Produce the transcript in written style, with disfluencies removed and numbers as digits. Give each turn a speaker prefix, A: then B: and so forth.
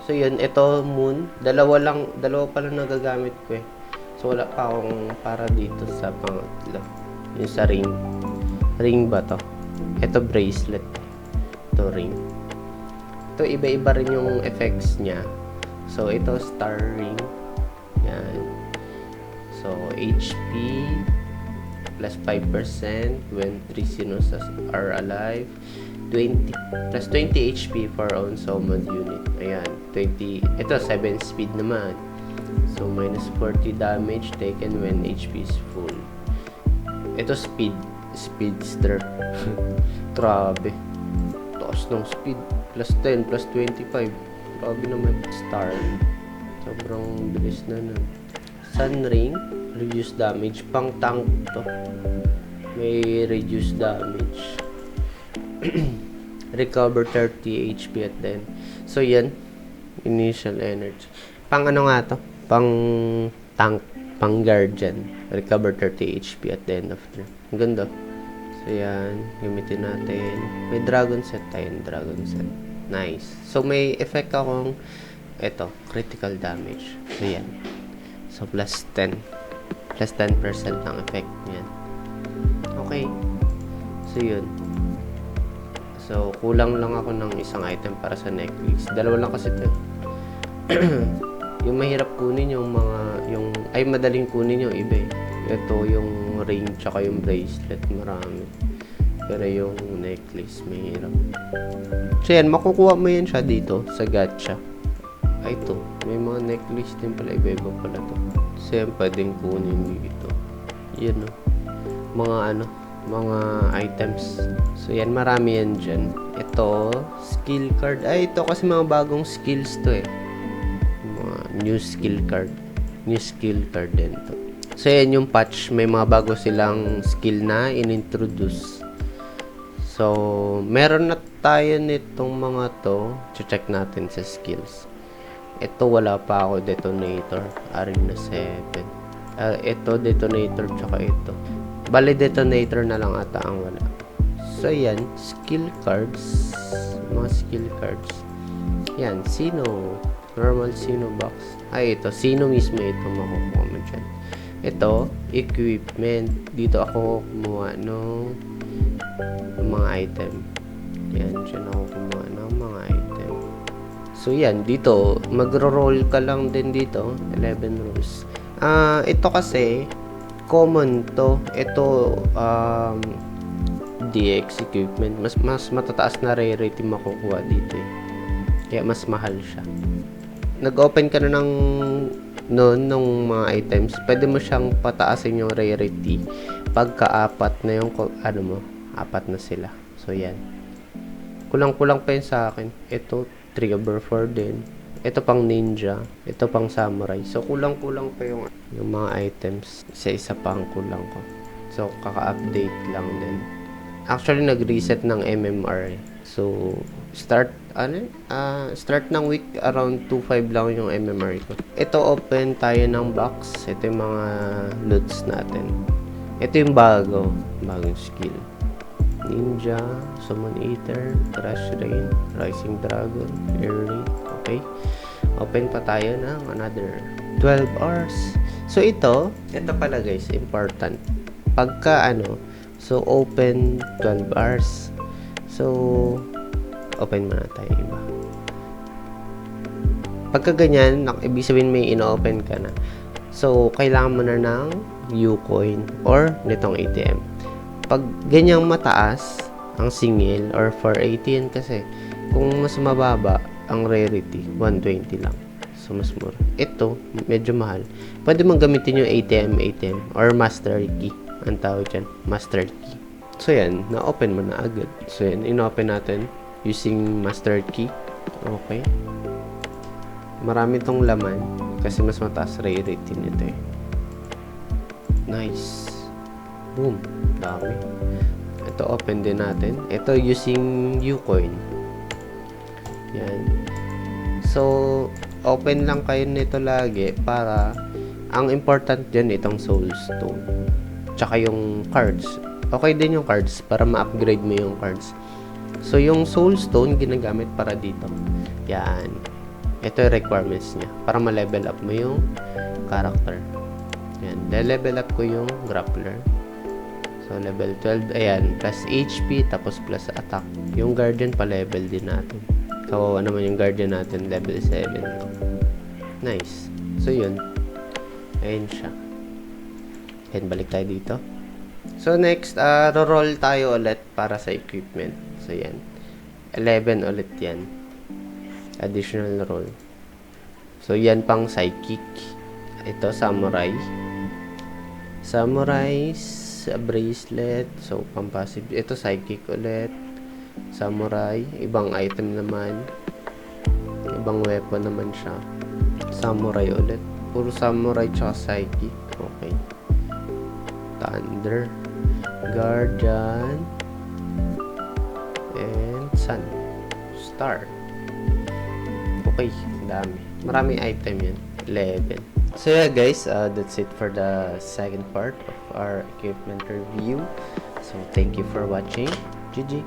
A: So yun, ito moon, dalawa pa lang nagagamit ko eh. So wala pa akong para dito sa pangatlo. Yung sa ring. Ring ba to? Ito bracelet. Ito ring. Ito iba-iba rin yung effects niya. So ito star ring. Yan. So HP plus 5% when 3 sinos are alive. 20 plus 20 HP for own summon unit. Ayan, 20. Ito 7 speed naman. So minus 40 damage taken when HP is full. Ito speedster. Grabe. Taas ng speed. Plus 10, plus 25. Grabe naman. Star. Sobrang bilis na nun. Sun ring. Reduce damage. Pang tank to. May reduce damage. Recover 30 HP at then. So yan. Initial energy. Pang ano nga to? Pang tank. Pang guardian. Recover 30 HP at the end of turn. Ang ganda. So yan. Gamitin natin. May dragon set tayo. Dragon set. Nice. So may effect akong eto. Critical damage. So yan. So plus 10. Plus 10% ng effect niyan. Okay. So yun. So, kulang lang ako ng isang item para sa necklace. Dalawa lang kasi ito. Yung mahirap kunin yung madaling kunin yung iba eh. Ito yung ring tsaka yung bracelet, marami. Pero yung necklace, mahirap. So yan, makukuha mo yan siya dito sa gacha. Ay ito, may mga necklace din pala, iba-iba pala to. So yan, pwedeng kunin dito. Yan o. Mga items. So yan, marami yan dyan. Ito, skill card. Ay, ito kasi mga bagong skills to eh. Mga new skill card. New skill card din to. So yan yung patch. May mga bago silang skill na in-introduce. So, meron na tayo nitong mga to. Check natin sa skills. Ito, wala pa ako detonator. Arena 7. Ito, detonator, tsaka ito. Bale, detonator na lang ata ang wala. So, yan. Skill cards. Mga skill cards. Yan. Sino. Normal Sino box. Ay, ito. Sino mismo ito makukuha mo dyan. Ito. Equipment. Dito ako kumuha ng mga item. Yan. Dyan ako kumuha ng mga item. So, yan. Dito. Magro-roll ka lang din dito. 11 rolls. Ito kasi common to. Ito DX equipment. Mas matataas na rarity makukuha dito eh. Kaya mas mahal siya. Nag-open ka na ng mga items. Pwede mo siyang pataasin yung rarity pagka-apat na yung apat na sila. So yan. Kulang-kulang pa yun sa akin. Ito 3/4 din. Ito pang ninja. Ito pang samurai. So, kulang-kulang pa yung mga items. Isa-isa pa ang kulang ko. So, kaka-update lang din. Actually, nag-reset ng MMR. So, start ng week around 2.5 lang yung MMR ko. Ito, open tayo ng box. Ito yung mga loots natin. Ito yung bagong skill. Ninja, Summon Eater, Crash Rain, Rising Dragon, Air Raid. Okay. Open pa tayo ng another 12 hours. So, ito pala guys, important. Pagka so, open 12 hours. So, open muna tayo iba. Pagka ganyan, ibig sabihin may ino-open ka na. So, kailangan mo na ng Ucoin or nitong ATM. Pag ganyang mataas ang singil or 480 yan kasi, kung mas mababa ang rarity, 120 lang. So, mas mura. Ito, medyo mahal. Pwede mong gamitin yung ATM or master key. Ang tawag dyan, master key. So, yan. Na-open mo na agad. So, yan. In-open natin using master key. Okay. Marami tong laman kasi mas mataas rarity nito eh. Nice. Boom. Dami. Ito, open din natin. Ito, using Ucoin. Yan. So, open lang kayo nito lagi para ang important dyan itong soulstone. Tsaka yung cards. Okay din yung cards para ma-upgrade mo yung cards. So, yung soulstone ginagamit para dito. Yan. Ito yung requirements niya. Para ma-level up mo yung character. Yan. Le-level up ko yung grappler. So, level 12. Ayan. Plus HP. Tapos plus attack. Yung guardian pa-level din natin. Kawawa naman yung guardian natin. Level 7. Nice. So, yun. Ayan siya. Ayan. Balik tayo dito. So, next. Roll tayo ulit para sa equipment. So, yan. 11 ulit yan. Additional roll. So, yan pang psychic. Ito, samurai. Samurai bracelet. So, pampassive. Ito, psychic ulit. Samurai. Ibang item naman. Ibang weapon naman siya. Samurai ulit. Puro samurai tsaka psychic. Okay. Thunder. Guardian. And sun. Star. Okay, dami. Maraming item yan. 11. So yeah guys, that's it for the second part of our equipment review. So thank you for watching. GG.